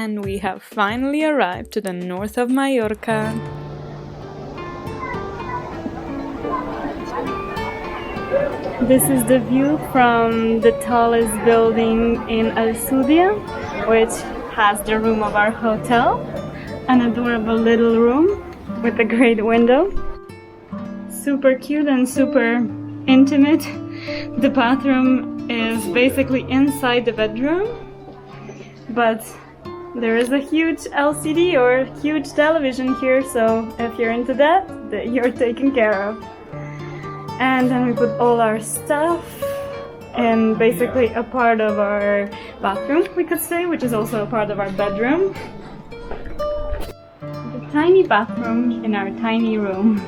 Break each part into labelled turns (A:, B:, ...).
A: and we have finally arrived to the north of Mallorca. This is the view from the tallest building in Alcudia, which has the room of our hotel, an adorable little room with a great window. Super cute and super intimate. The bathroom is basically inside the bedroom, but there is a huge LCD or huge television here, so if you're into that, you're taken care of. And then we put all our stuff in basically a part of our bathroom, we could say, which is also a part of our bedroom. The tiny bathroom in our tiny room.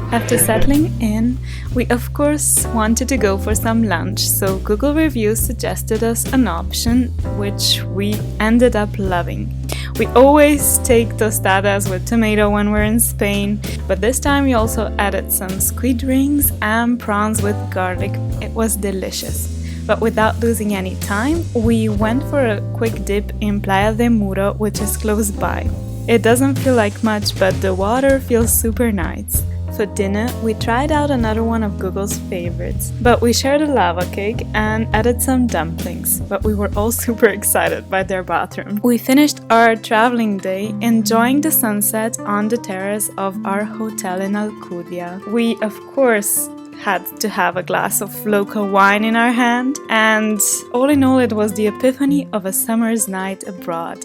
A: After settling in, we of course wanted to go for some lunch, so Google reviews suggested us an option which we ended up loving. We always take tostadas with tomato when we're in Spain, but this time we also added some squid rings and prawns with garlic. It was delicious. But without losing any time, we went for a quick dip in Playa de Muro, which is close by. It doesn't feel like much, but the water feels super nice. For dinner, we tried out another one of Google's favorites, but we shared a lava cake and added some dumplings, but we were all super excited by their bathroom. We finished our traveling day enjoying the sunset on the terrace of our hotel in Alcudia. We, of course, had to have a glass of local wine in our hand, and all in all, it was the epiphany of a summer's night abroad.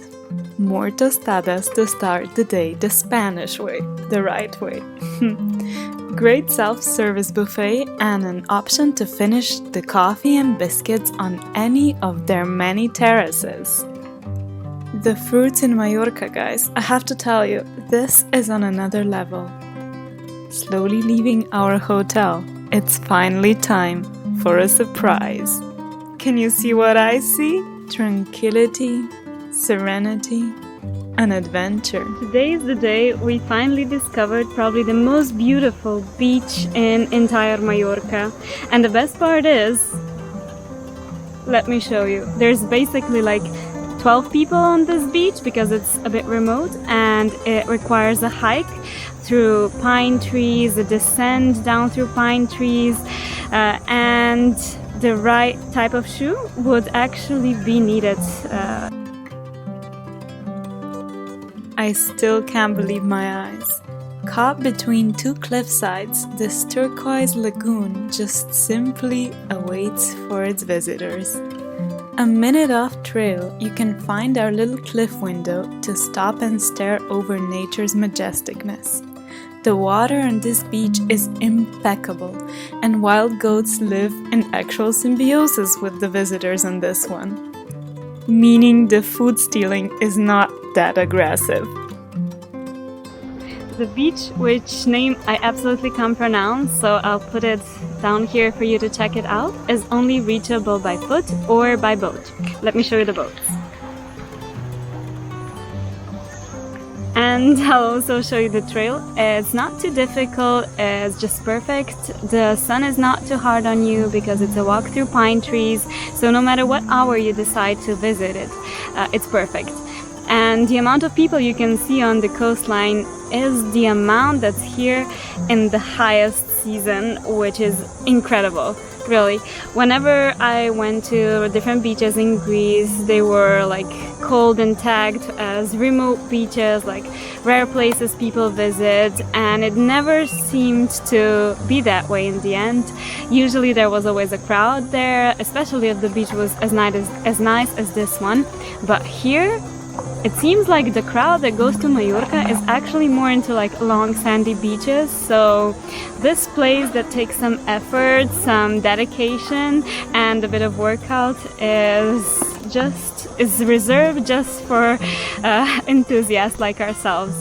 A: More tostadas to start the day the Spanish way, the right way. Great self-service buffet and an option to finish the coffee and biscuits on any of their many terraces. The fruits in Mallorca, guys, I have to tell you, this is on another level. Slowly leaving our hotel, it's finally time for a surprise. Can you see what I see? Tranquility, serenity, an adventure. Today is the day we finally discovered probably the most beautiful beach in entire Mallorca. And the best part is, let me show you. There's basically like 12 people on this beach because it's a bit remote and it requires a hike through pine trees, a descent down through pine trees, and the right type of shoe would actually be needed. I still can't believe my eyes. Caught between two cliff sides, this turquoise lagoon just simply awaits for its visitors. A minute off trail, you can find our little cliff window to stop and stare over nature's majesticness. The water on this beach is impeccable, and wild goats live in actual symbiosis with the visitors on this one. Meaning the food stealing is not that aggressive. The beach, which name I absolutely can't pronounce, so I'll put it down here for you to check it out, is only reachable by foot or by boat. Let me show you the boats. And I'll also show you the trail. It's not too difficult, it's just perfect. The sun is not too hard on you because it's a walk through pine trees, so no matter what hour you decide to visit it, it's perfect. And the amount of people you can see on the coastline is the amount that's here in the highest season, which is incredible. Really, whenever I went to different beaches in Greece, they were like called and tagged as remote beaches, like rare places people visit, and it never seemed to be that way in the end. Usually there was always a crowd there, especially if the beach was as nice as this one. But here, it seems like the crowd that goes to Mallorca is actually more into like long sandy beaches, so this place that takes some effort, some dedication and a bit of workout is reserved just for enthusiasts like ourselves.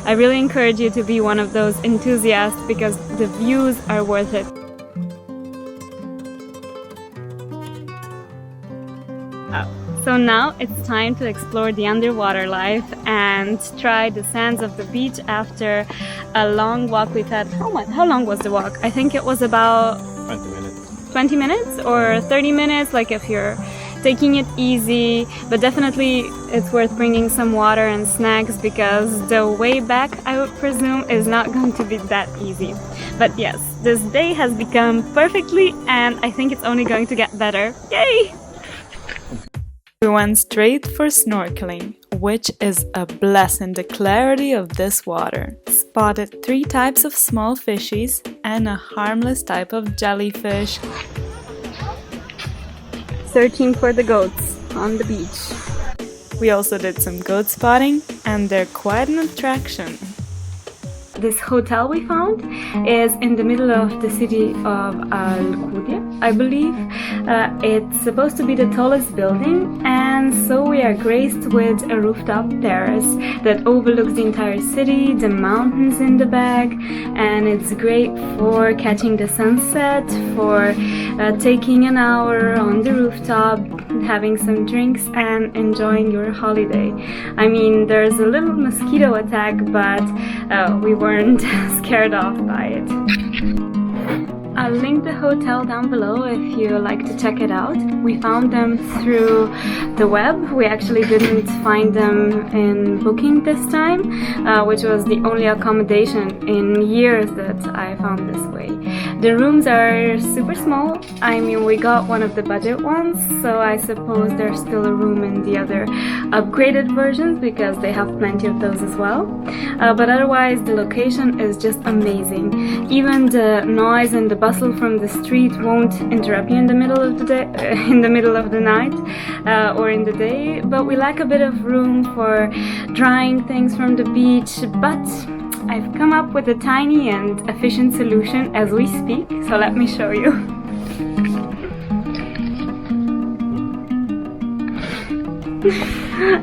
A: I really encourage you to be one of those enthusiasts because the views are worth it. So now it's time to explore the underwater life and try the sands of the beach after a long walk we've had. How long was the walk? I think it was about
B: 20 minutes.
A: 20 minutes or 30 minutes, like if you're taking it easy, but definitely it's worth bringing some water and snacks because the way back, I would presume, is not going to be that easy. But yes, this day has become perfectly, and I think it's only going to get better. Yay! We went straight for snorkeling, which is a blessing, the clarity of this water. Spotted 3 types of small fishies and a harmless type of jellyfish. Searching for the goats on the beach. We also did some goat spotting, and they're quite an attraction. This hotel we found is in the middle of the city of Alcudia, I believe. It's supposed to be the tallest building, and so we are graced with a rooftop terrace that overlooks the entire city, the mountains in the back, and it's great for catching the sunset, for taking an hour on the rooftop, having some drinks and enjoying your holiday. I mean, there's a little mosquito attack, but we weren't scared off by it. I'll link the hotel down below if you like to check it out. We found them through the web. We actually didn't find them in booking this time, which was the only accommodation in years that I found this way. The rooms are super small. I mean, we got one of the budget ones, so I suppose there's still a room in the other upgraded versions because they have plenty of those as well. But otherwise, the location is just amazing. Even the noise and the bustle from the street won't interrupt you in the middle of the day, in the middle of the night, or in the day. But we lack a bit of room for drying things from the beach. But I've come up with a tiny and efficient solution as we speak, so let me show you.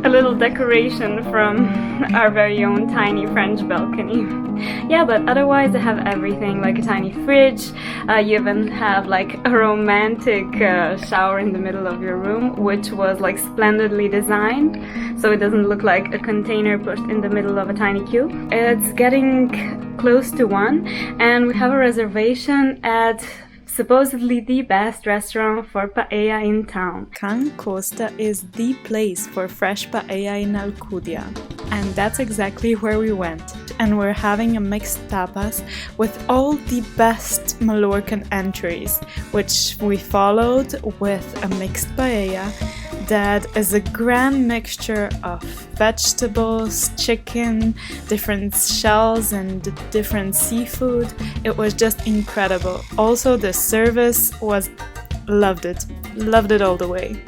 A: A little decoration from our very own tiny French balcony. Yeah, but otherwise they have everything, like a tiny fridge. You even have like a romantic shower in the middle of your room, which was like splendidly designed, so it doesn't look like a container pushed in the middle of a tiny cube. It's getting close to 1, and we have a reservation at supposedly the best restaurant for paella in town. Can Costa is the place for fresh paella in Alcudia, and that's exactly where we went. And we're having a mixed tapas with all the best Mallorcan entries, which we followed with a mixed paella that is a grand mixture of vegetables, chicken, different shells and different seafood. It was just incredible. Also, the service was loved it all the way.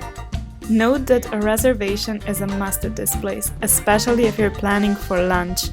A: Note that a reservation is a must at this place, especially if you're planning for lunch.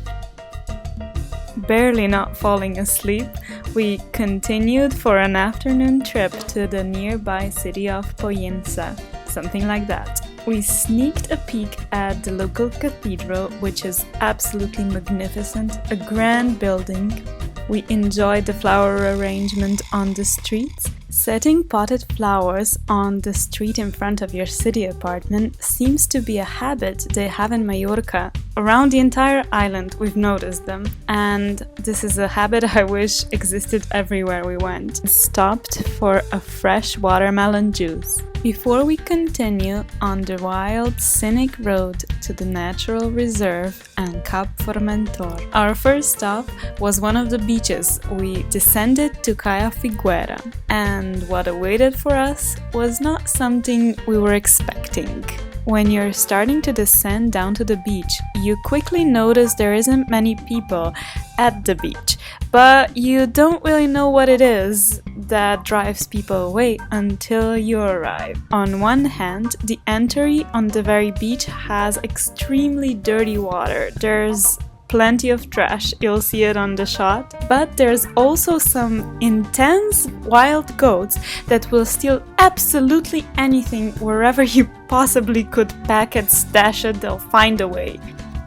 A: Barely not falling asleep, we continued for an afternoon trip to the nearby city of Pollença, something like that. We sneaked a peek at the local cathedral, which is absolutely magnificent, a grand building. We enjoyed the flower arrangement on the streets. Setting potted flowers on the street in front of your city apartment seems to be a habit they have in Mallorca. Around the entire island we've noticed them, and this is a habit I wish existed everywhere we went. Stopped for a fresh watermelon juice. Before we continue on the wild, scenic road to the natural reserve and Cap Formentor, our first stop was one of the beaches. We descended to Caia Figuera, and what awaited for us was not something we were expecting. When you're starting to descend down to the beach, you quickly notice there isn't many people at the beach, but you don't really know what it is that drives people away until you arrive. On one hand, the entry on the very beach has extremely dirty water. There's plenty of trash, you'll see it on the shot, but there's also some intense wild goats that will steal absolutely anything wherever you possibly could pack it, stash it, they'll find a way.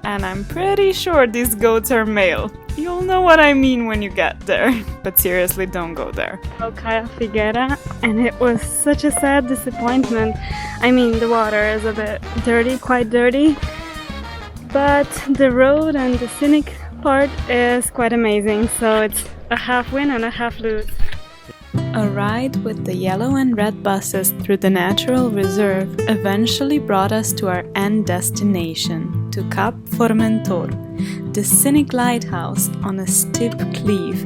A: And I'm pretty sure these goats are male. You'll know what I mean when you get there. But seriously, don't go there. Caia Figuera, and it was such a sad disappointment. I mean, the water is a bit dirty, quite dirty, but the road and the scenic part is quite amazing, so it's a half win and a half lose. A ride with the yellow and red buses through the natural reserve eventually brought us to our end destination, to Cap Formentor. The scenic lighthouse on a steep cliff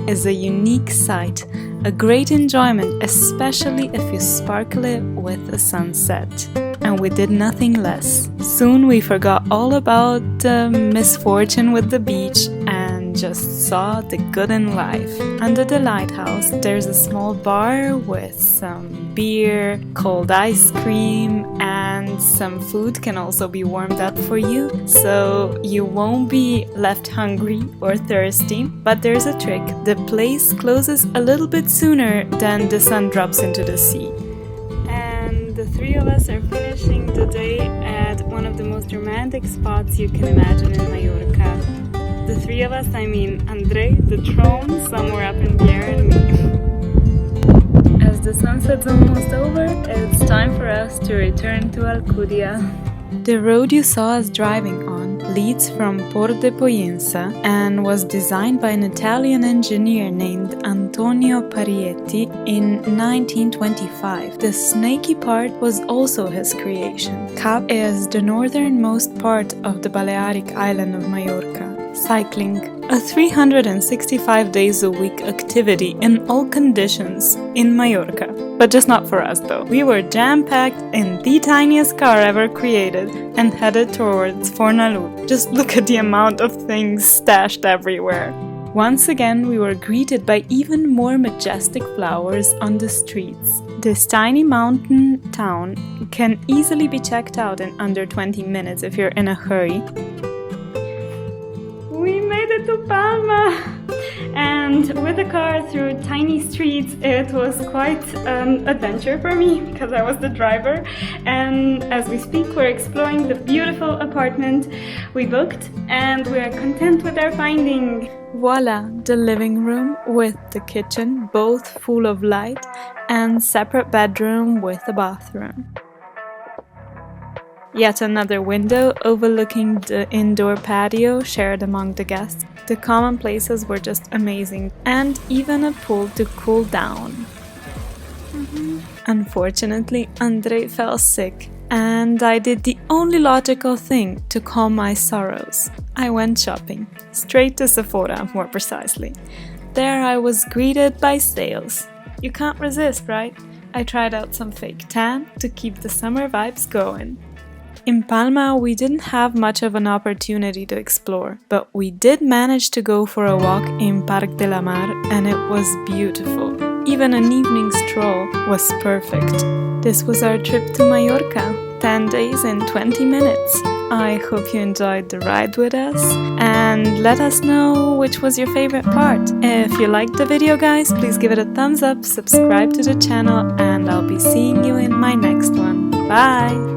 A: is a unique sight, a great enjoyment, especially if you sparkle it with a sunset. And we did nothing less. Soon we forgot all about the misfortune with the beach and just saw the good in life. Under the lighthouse there's a small bar with some beer, cold ice cream, and some food can also be warmed up for you, so you won't be left hungry or thirsty. But there's a trick: the place closes a little bit sooner than the sun drops into the sea. And the three of us are finishing the day at one of the most romantic spots you can imagine in Mallorca. The three of us, I mean Andre, the throne, somewhere up in the air, and me. As the sunset's almost over, it's time for us to return to Alcudia. The road you saw us driving on leads from Port de Poyensa and was designed by an Italian engineer named Antonio Parietti in 1925. The snaky part was also his creation. Cap is the northernmost part of the Balearic island of Mallorca. Cycling, a 365 days a week activity in all conditions in Mallorca. But just not for us though. We were jam-packed in the tiniest car ever created and headed towards Fornalutx. Just look at the amount of things stashed everywhere. Once again we were greeted by even more majestic flowers on the streets. This tiny mountain town can easily be checked out in under 20 minutes if you're in a hurry. We made it to Palma! And with the car through tiny streets, it was quite an adventure for me because I was the driver. And as we speak, we're exploring the beautiful apartment we booked and we're content with our finding. Voila, the living room with the kitchen, both full of light, and separate bedroom with a bathroom. Yet another window overlooking the indoor patio shared among the guests. The common places were just amazing, and even a pool to cool down. Unfortunately, Andre fell sick, and I did the only logical thing to calm my sorrows. I went shopping, straight to Sephora, more precisely. There I was greeted by sales. You can't resist, right? I tried out some fake tan to keep the summer vibes going. In Palma, we didn't have much of an opportunity to explore, but we did manage to go for a walk in Parc de la Mar, and it was beautiful. Even an evening stroll was perfect. This was our trip to Mallorca, 10 days in 20 minutes. I hope you enjoyed the ride with us, and let us know which was your favorite part. If you liked the video, guys, please give it a thumbs up, subscribe to the channel, and I'll be seeing you in my next one. Bye!